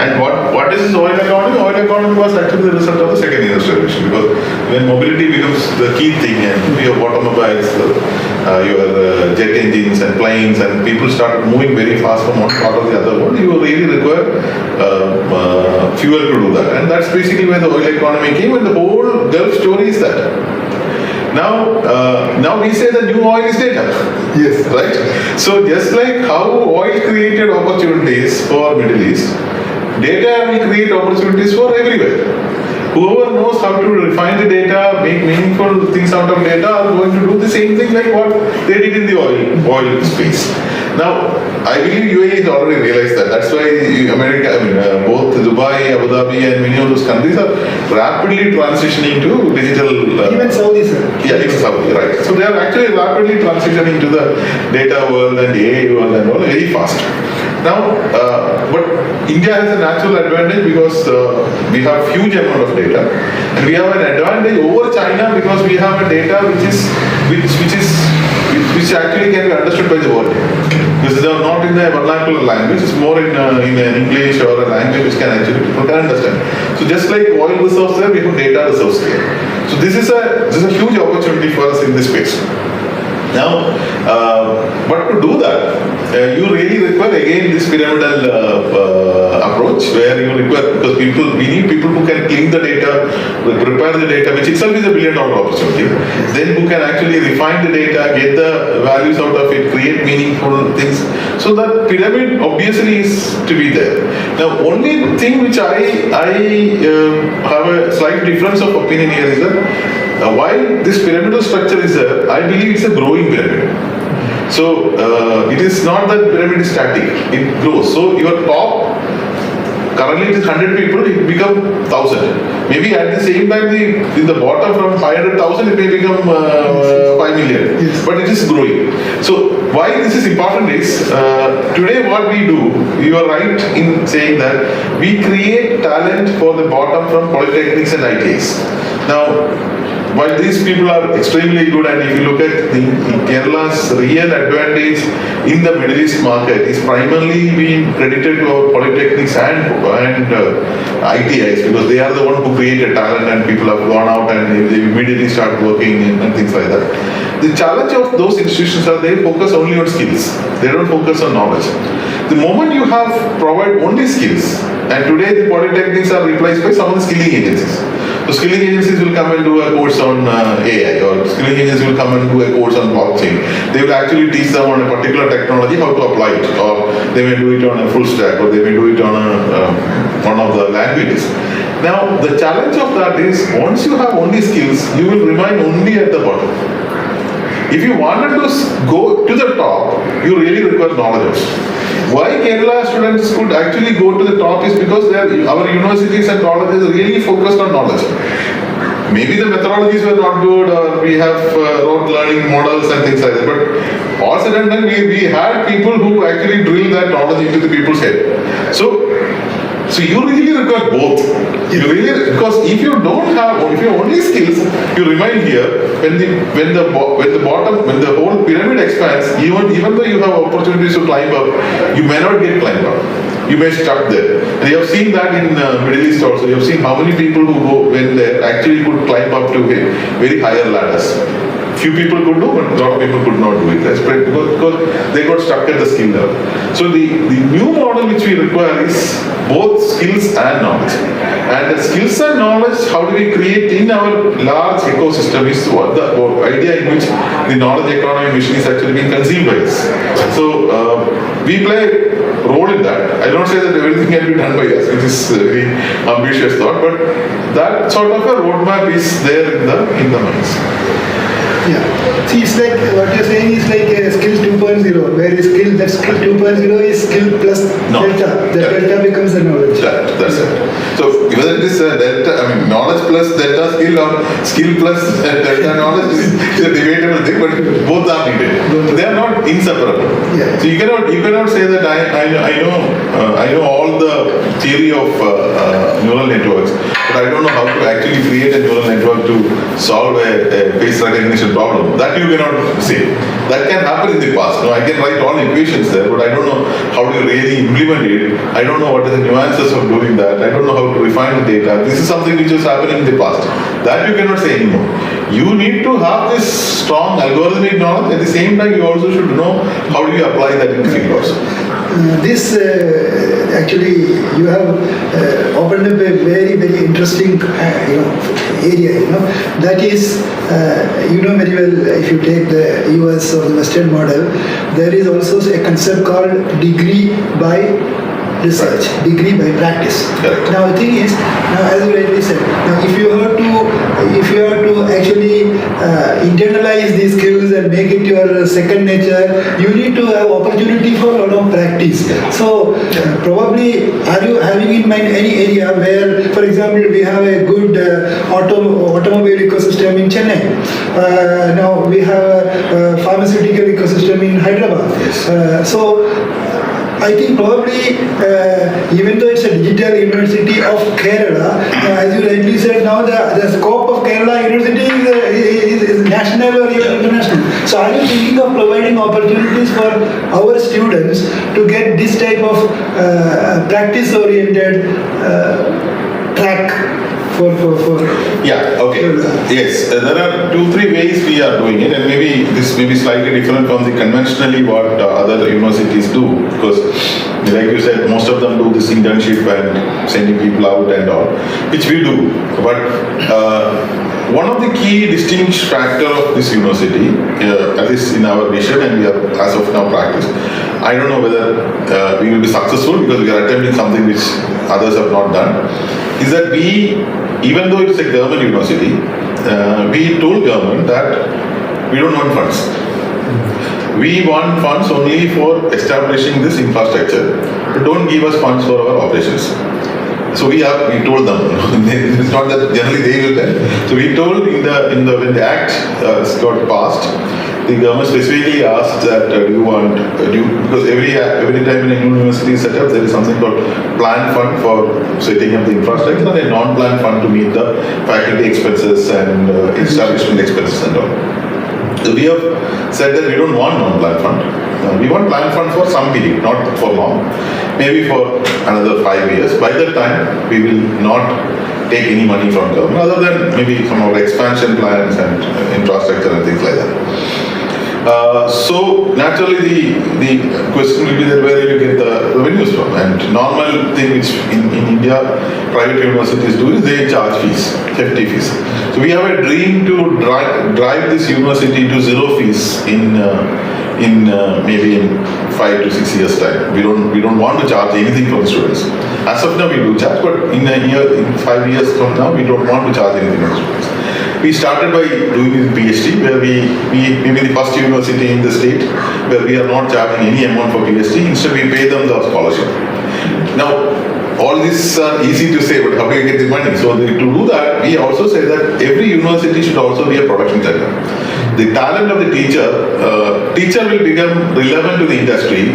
And what is this oil economy? Oil economy was actually the result of the second industrial revolution, because when mobility becomes the key thing and your automobiles, your jet engines and planes, and people started moving very fast from one part of the other world, you really require fuel to do that. And that's basically where the oil economy came, and the whole Gulf story is that. Now we say the new oil is data. Yes. Right? So just like how oil created opportunities for Middle East, data will create opportunities for everywhere. Whoever knows how to refine the data, make meaningful things out of data, are going to do the same thing like what they did in the oil space. Now, I believe UAE has already realized that. That's why both Dubai, Abu Dhabi, and many of those countries are rapidly transitioning to digital. Even Saudi, sir. Yeah, even Saudi, right. So they are actually rapidly transitioning to the data world and AI world and all very fast. Now, but India has a natural advantage because we have huge amount of data, and we have an advantage over China because we have a data which actually can be understood by the world. This is not in a vernacular language; it's more in an English or a language which can actually people can understand. So just like oil reserves there, we have data reserves there. So this is a huge opportunity for us in this space. Now, but to do that, you really require again this pyramidal approach, where you require, because we need people who can clean the data, prepare the data, which itself is a $1 billion opportunity. Then who can actually refine the data, get the values out of it, create meaningful things. So that pyramid obviously is to be there. Now, only thing which I have a slight difference of opinion here is that. While this pyramidal structure is there, I believe it's a growing pyramid. So it is not that pyramid is static; it grows. So your top, currently it is 100 people, it becomes 1,000. Maybe at the same time, in the bottom from 500,000, it may become 5 million. Yes. But it is growing. So why this is important is today what we do. You are right in saying that we create talent for the bottom from polytechnics and ITIs. Now. While these people are extremely good, and if you look at Kerala's real advantage in the Middle East market is primarily being credited to our polytechnics and ITIs, because they are the one who created talent, and people have gone out and they immediately start working and things like that. The challenge of those institutions are they focus only on skills. They don't focus on knowledge. The moment you have provide only skills, and today the polytechnics are replaced by some of the skilling agencies. So skilling agencies will come and do a course on AI, or skilling agencies will come and do a course on blockchain. They will actually teach them on a particular technology how to apply it, or they may do it on a full stack, or they may do it on one of the languages. Now, the challenge of that is once you have only skills, you will remain only at the bottom. If you wanted to go to the top, you really require knowledge. Why Kerala students could actually go to the top is because our universities and colleges really focused on knowledge. Maybe the methodologies were not good, or we have rote learning models and things like that. But all said and done, we had people who actually drill that knowledge into the people's head. So you really require both. Because if you don't have, if you only skills, you remain here. When the whole pyramid expands, even though you have opportunities to climb up, you may not get climbed up. You may stuck there. And you have seen that in Middle East also. You have seen how many people who went there actually could climb up to very higher ladders. Few people could do, but a lot of people could not do it. That's because they got stuck at the skill level. So the new model which we require is both skills and knowledge. And the skills and knowledge, how do we create in our large ecosystem is what the idea in which the knowledge economy mission is actually being conceived by us. So we play a role in that. I don't say that everything can be done by us, which is a very ambitious thought, but that sort of a roadmap is there in the minds. Yeah. See, it's like what you're saying is like a skill 2.0, where skill 2.0 is skill plus delta. The delta becomes the knowledge. That's it. So whether it is delta, knowledge plus delta skill, or skill plus delta knowledge is a debatable thing, but both are needed. They are not inseparable. Yeah. So you cannot say that I know all the theory of neural networks, but I don't know how to actually create a neural network to solve a face recognition problem. That you cannot say. That can happen in the past. No, I can write all equations there, but I don't know how to really implement it. I don't know what are the nuances of doing that. I don't know how to refine the data. This is something which was happening in the past. That you cannot say anymore. You need to have this strong algorithmic knowledge. At the same time, you also should know how do you apply that in the field also. This actually you have opened up a very very interesting area. That is very well, if you take the US or the Western model, there is also a concept called degree by research, degree by practice. Correct. Now the thing is, now as you rightly said, now if you have to actually internalize these skills and make it your second nature, you need to have opportunity for a lot of practice. So probably, are you having in mind any area where, for example, we have a good automobile ecosystem in Chennai. Now we have a pharmaceutical ecosystem in Hyderabad. Yes. So I think probably, even though it's a digital university of Kerala, as you rightly said, now the scope of Kerala University is national or even international. So are you thinking of providing opportunities for our students to get this type of practice-oriented track? Yeah, okay. Yes, there are 2-3 ways we are doing it, and maybe this may be slightly different from the conventionally what other universities do, because like you said, most of them do this internship and sending people out and all, which we do. But one of the key distinguished factor of this university, at least in our vision and we are as of now practice, I don't know whether we will be successful because we are attempting something which others have not done, is that we, even though it's a government university, we told government that we don't want funds. We want funds only for establishing this infrastructure. But don't give us funds for our operations. So we told them. It's not that generally they will tell. So we told when the act got passed, the government specifically asked that because every time in a university is set up, there is something called plan fund for setting up the infrastructure and a non-plan fund to meet the faculty expenses and establishment expenses and all. So we have said that we don't want non-plan fund. We want plan fund for some period, not for long. Maybe for another 5 years. By that time, we will not take any money from government, other than maybe some of our expansion plans and infrastructure and things like that. So naturally the question will be that where do you get the revenues from? And normal thing which in India private universities do is they charge fees, hefty fees. So we have a dream to drive this university to zero fees in maybe in 5 to 6 years time. We don't want to charge anything from students. As of now we do charge, but in 5 years from now we don't want to charge anything from students. We started by doing it in PhD, where we may be the first university in the state where we are not charging any amount for PhD. Instead, we pay them the scholarship. Now, all this are easy to say, but how do you get the money? So to do that, we also say that every university should also be a production center. The talent of the teacher will become relevant to the industry.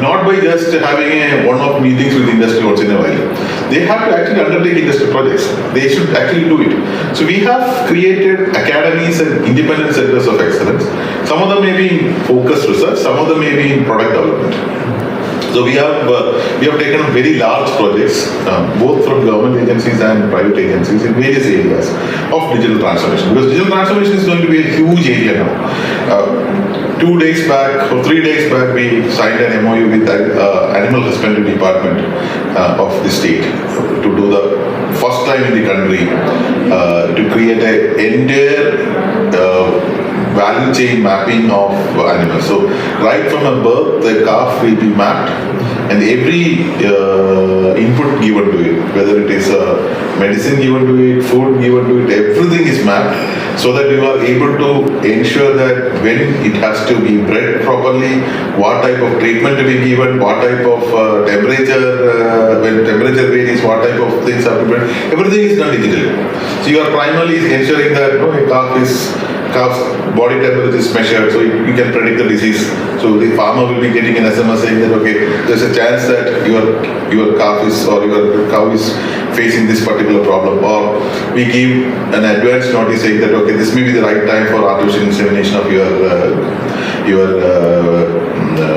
Not by just having a one-off meetings with the industry once in a while. They have to actually undertake industry projects. They should actually do it. So we have created academies and independent centers of excellence. Some of them may be in focused research, some of them may be in product development. So we have taken up very large projects, both from government agencies and private agencies in various areas of digital transformation. Because digital transformation is going to be a huge area now. 2 days back or 3 days back, we signed an MOU with the Animal Husbandry Department of the state to do the first time in the country to create an entire value chain mapping of animals. So right from a birth, the calf will be mapped, and every input given to it, whether it is medicine given to it, food given to it, everything is mapped, so that you are able to ensure that when it has to be bred properly, what type of treatment to be given, what type of temperature, when temperature varies, what type of things have to be bred, everything is done digitally. So you are primarily ensuring that a calf is cow's body temperature is measured, so you can predict the disease. So the farmer will be getting an SMS saying that, okay, there's a chance that your calf is or your cow is facing this particular problem, or we give an advance notice saying that, okay, this may be the right time for artificial insemination of your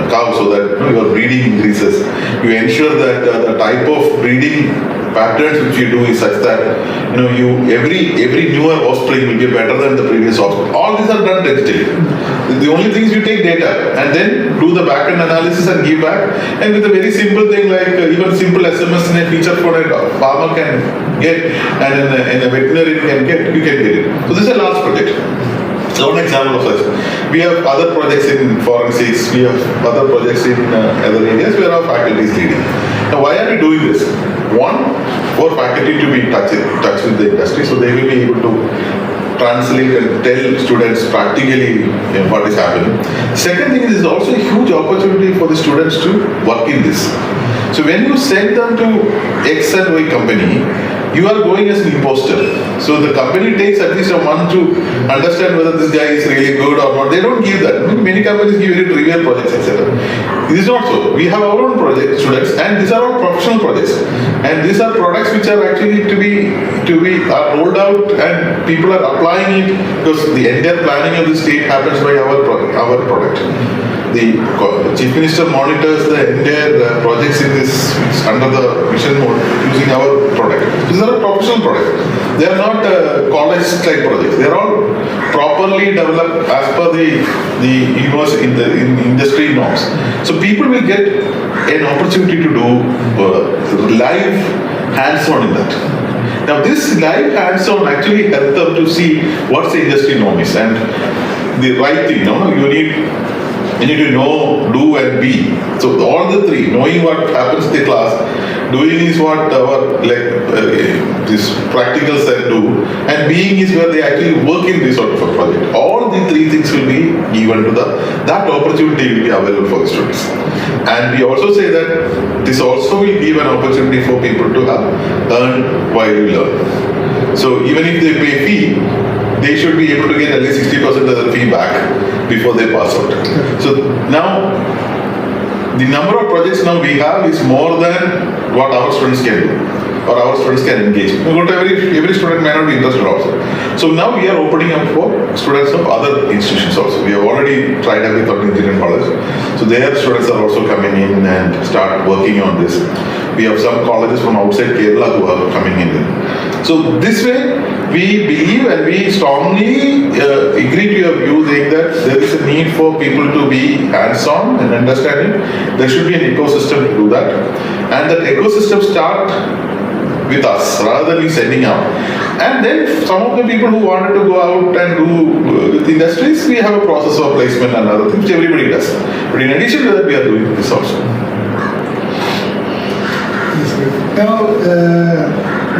cow, so that your breeding increases. You ensure that the type of breeding patterns which you do is such that every newer offspring will be better than the previous offspring. All these are done digitally. The only things you take data and then do the back-end analysis and give back. And with a very simple thing like even simple SMS in a feature phone a farmer can get and in a veterinarian can get, you can get it. So this is a large project. So one example of such. We have other projects in forensics, we have other projects in other areas where our faculty is leading. Now why are we doing this? One, for faculty to be in touch with the industry, so they will be able to translate and tell students practically what is happening. Second thing is also a huge opportunity for the students to work in this. So when you send them to X and Y company, you are going as an imposter. So the company takes at least a month to understand whether this guy is really good or not. They don't give that. Many companies give very trivial projects, etc. This is not so. We have our own project students, and these are all professional projects. And these are products which are actually to be rolled out, and people are applying it because the entire planning of the state happens by our product. The Chief Minister monitors the entire projects in this under the mission mode using our product. These are a professional product. They are not college-type projects. They are all properly developed as per the industry norms. So people will get an opportunity to do live hands-on in that. Now this live hands-on actually helps them to see what's the industry norm is and the right thing. You need to know, do and be. So all the three, knowing what happens in the class, doing is what our this practical set do, and being is where they actually work in this sort of a project. All the three things will be given to that opportunity will be available for the students. And we also say that this also will give an opportunity for people to earn while you learn. So even if they pay fee, they should be able to get at least 60% of the fee back before they pass out. So now, the number of projects now we have is more than what our students can do or our students can engage. Every student may not be interested also. So now we are opening up for students of other institutions also. We have already tried every third engineering college. So their students are also coming in and start working on this. We have some colleges from outside Kerala who are coming in. So this way, we believe and we strongly agree to your view saying that there is a need for people to be hands-on and understanding. There should be an ecosystem to do that. And that ecosystem start with us rather than we sending out. And then some of the people who wanted to go out and do with industries, we have a process of placement and other things which everybody does. But in addition to that, we are doing this also. Now,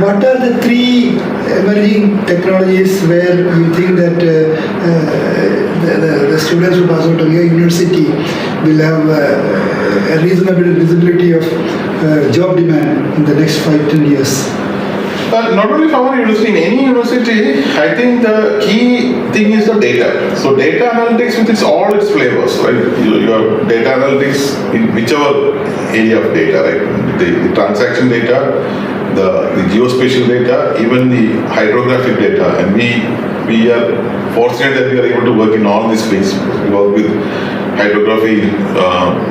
what are the three emerging technologies where you think that the students who pass out of your university will have a reasonable visibility of job demand in the next 5-10 years? Not only from our university, in any university, I think the key thing is the data. So data analytics with all its flavors, right? You have data analytics in whichever area of data, right? The transaction data, the geospatial data, even the hydrographic data, and we are fortunate that we are able to work in all these space. We work with hydrography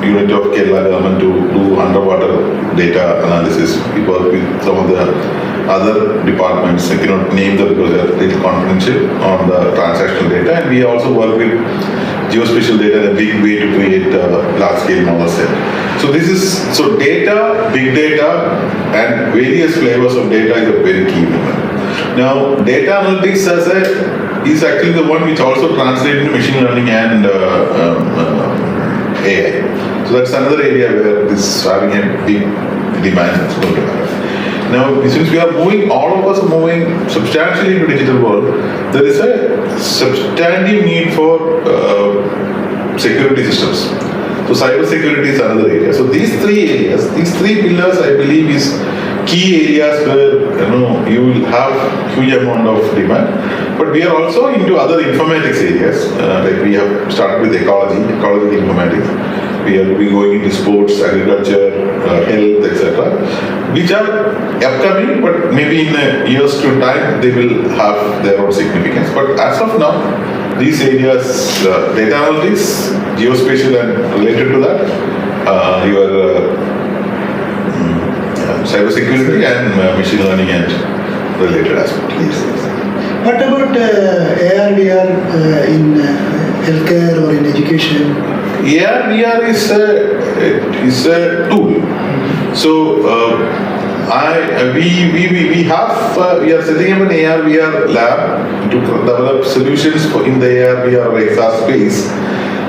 unit of Kerala government to do underwater data analysis. We work with some of the other departments, I cannot name them because they are little confidential, on the transactional data, and we also work with geospatial data in a big way to create large scale model set. So data, big data, and various flavors of data is a very key moment. Now, data analytics is actually the one which also translates into machine learning and AI. So that's another area where this having a big demand that's going to happen. Now, since we are moving, all of us are moving substantially into digital world, there is a substantive need for security systems. So cyber security is another area. So these three areas, these three pillars, I believe is key areas where you will have huge amount of demand. But we are also into other informatics areas, like we have started with ecology informatics. We will be going into sports, agriculture, health, etc., which are upcoming, but maybe in a year's to time they will have their own significance. But as of now, these areas, data analytics, geospatial and related to that, your cybersecurity and machine learning and related aspects. Yes. What about AR, VR in healthcare or in education? AR, VR is a tool. So we are setting up an AR, VR lab to develop solutions in the AR, VR or XR space.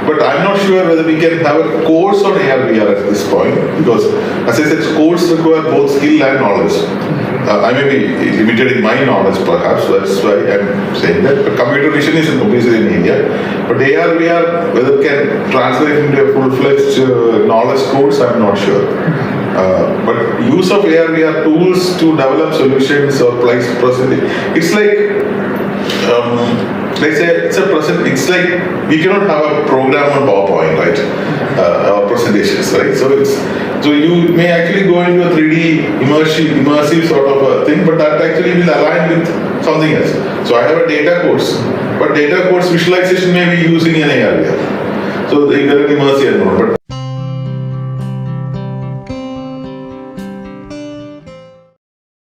But I'm not sure whether we can have a course on AR, VR at this point, because as I said, courses require both skill and knowledge. I may be limited in my knowledge perhaps, that's why I'm saying that. But computer vision is obviously in India. But AR, VR, whether it can translate into a full-fledged knowledge course, I'm not sure. But use of AR, VR tools to develop solutions or present, it's like, let's say it's like we cannot have a program on PowerPoint, right? Or presentations, right? So you may actually go into a 3D immersive sort of a thing, but that actually will align with something else. So I have a data course, but data course visualization may be using an AR. So they are immersive, but